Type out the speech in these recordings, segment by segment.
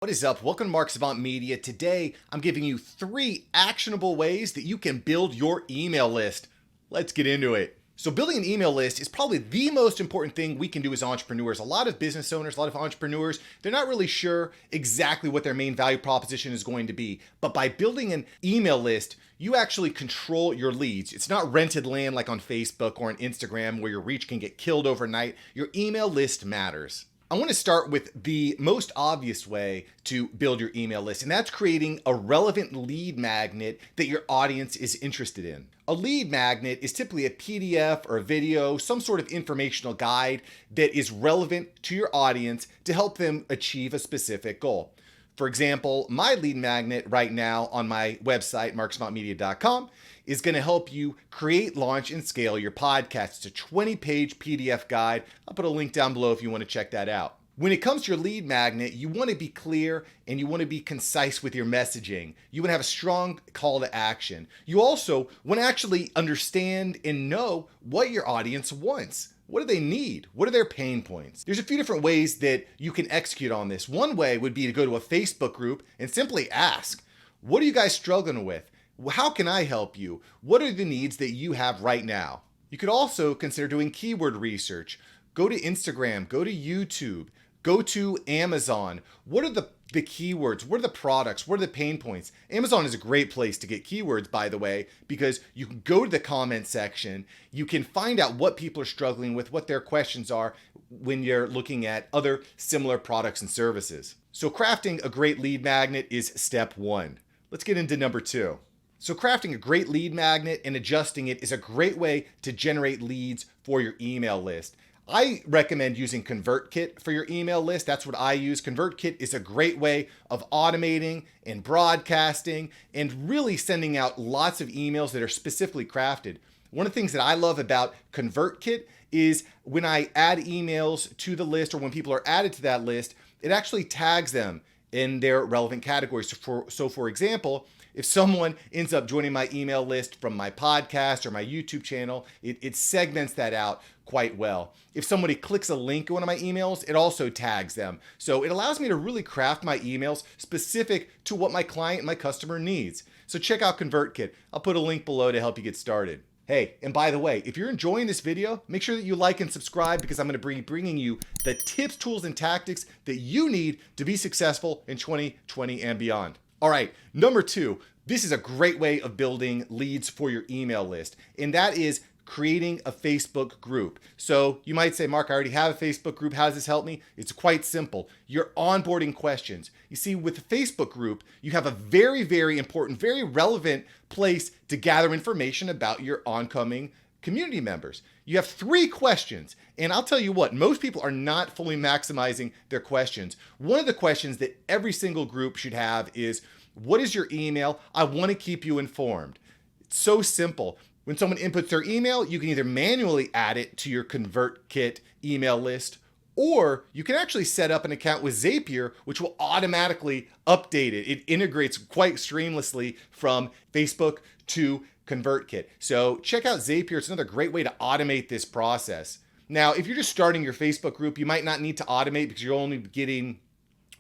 What is up? Welcome to Mark Savant Media. Today, I'm giving you 3 actionable ways that you can build your email list. Let's get into it. So building an email list is probably the most important thing we can do as entrepreneurs. A lot of business owners, a lot of entrepreneurs, they're not really sure exactly what their main value proposition is going to be. But by building an email list, you actually control your leads. It's not rented land like on Facebook or on Instagram where your reach can get killed overnight. Your email list matters. I want to start with the most obvious way to build your email list, and that's creating a relevant lead magnet that your audience is interested in. A lead magnet is typically a PDF or a video, some sort of informational guide that is relevant to your audience to help them achieve a specific goal. For example, my lead magnet right now on my website, marksavantmedia.com, is going to help you create, launch, and scale your podcast. It's a 20-page PDF guide. I'll put a link down below if you want to check that out. When it comes to your lead magnet, you want to be clear and you want to be concise with your messaging. You want to have a strong call to action. You also want to actually understand and know what your audience wants. What do they need? What are their pain points? There's a few different ways that you can execute on this. One way would be to go to a Facebook group and simply ask, what are you guys struggling with? How can I help you? What are the needs that you have right now? You could also consider doing keyword research. Go to Instagram, go to YouTube, go to Amazon. What are the keywords? What are the products? What are the pain points? Amazon is a great place to get keywords, by the way, because you can go to the comment section. You can find out what people are struggling with, what their questions are when you're looking at other similar products and services. So crafting a great lead magnet is step 1. Let's get into number 2. So crafting a great lead magnet and adjusting it is a great way to generate leads for your email list. I recommend using Convertkit for your email list. That's what I use. Convertkit is a great way of automating and broadcasting and really sending out lots of emails that are specifically crafted. One of the things that I love about Convertkit is when I add emails to the list or when people are added to that list, it actually tags them in their relevant categories. So for example, if someone ends up joining my email list from my podcast or my YouTube channel, it segments that out quite well. If somebody clicks a link in one of my emails, it also tags them. So it allows me to really craft my emails specific to what my client and my customer needs. So check out ConvertKit. I'll put a link below to help you get started. Hey, and by the way, if you're enjoying this video, make sure that you like and subscribe because I'm going to be bringing you the tips, tools, and tactics that you need to be successful in 2020 and beyond. All right, number 2, this is a great way of building leads for your email list, and that is creating a Facebook group. So you might say, Mark, I already have a Facebook group. How does this help me? It's quite simple. Your onboarding questions. You see, with the Facebook group, you have a very, very important, very relevant place to gather information about your oncoming community members. You have 3 questions, and I'll tell you what, most people are not fully maximizing their questions. One of the questions that every single group should have is, what is your email? I want to keep you informed. It's so simple. When someone inputs their email, you can either manually add it to your ConvertKit email list, or you can actually set up an account with Zapier, which will automatically update it. It integrates quite seamlessly from Facebook to ConvertKit. So check out Zapier. It's another great way to automate this process. Now, if you're just starting your Facebook group, you might not need to automate because you're only getting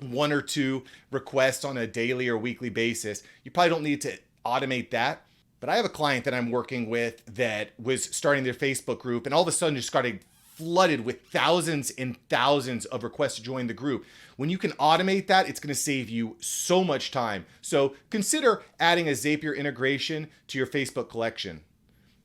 1 or 2 requests on a daily or weekly basis. You probably don't need to automate that. But I have a client that I'm working with that was starting their Facebook group and all of a sudden just started flooded with thousands and thousands of requests to join the group. When you can automate that, it's going to save you so much time. So consider adding a Zapier integration to your Facebook collection.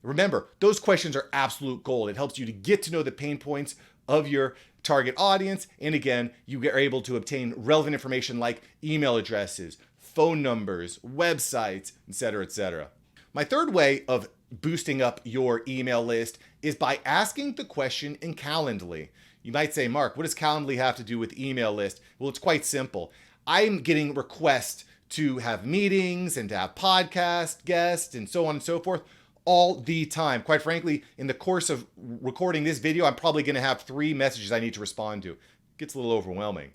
Remember, those questions are absolute gold. It helps you to get to know the pain points of your target audience. And again, you are able to obtain relevant information like email addresses, phone numbers, websites, etc., etc. My third way of boosting up your email list is by asking the question in Calendly. You might say, Mark, what does Calendly have to do with email list? Well, it's quite simple. I'm getting requests to have meetings and to have podcast guests and so on and so forth all the time. Quite frankly, in the course of recording this video, I'm probably going to have 3 messages I need to respond to. It gets a little overwhelming.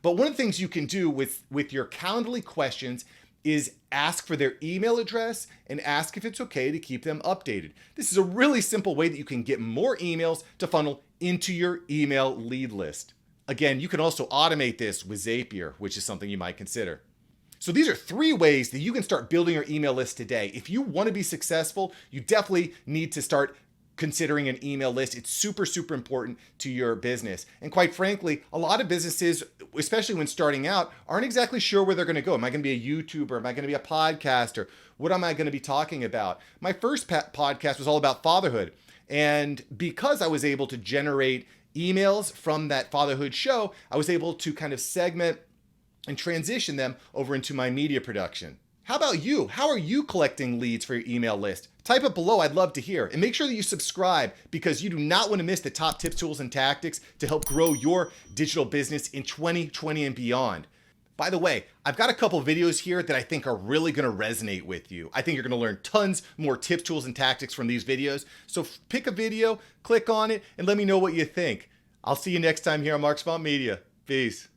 But one of the things you can do with your Calendly questions is ask for their email address and ask if it's okay to keep them updated. This is a really simple way that you can get more emails to funnel into your email lead list. Again, you can also automate this with Zapier, which is something you might consider. So these are 3 ways that you can start building your email list today. If you want to be successful, you definitely need to start considering an email list. It's super, super important to your business. And quite frankly, a lot of businesses, especially when starting out, aren't exactly sure where they're going to go. Am I going to be a YouTuber? Am I going to be a podcaster? What am I going to be talking about? My first podcast was all about fatherhood. And because I was able to generate emails from that fatherhood show, I was able to kind of segment and transition them over into my media production. How about you? How are you collecting leads for your email list? Type it below, I'd love to hear. And make sure that you subscribe because you do not want to miss the top tips, tools, and tactics to help grow your digital business in 2020 and beyond. By the way, I've got a couple videos here that I think are really going to resonate with you. I think you're going to learn tons more tips, tools, and tactics from these videos. So pick a video, click on it, and let me know what you think. I'll see you next time here on Savant Media. Peace.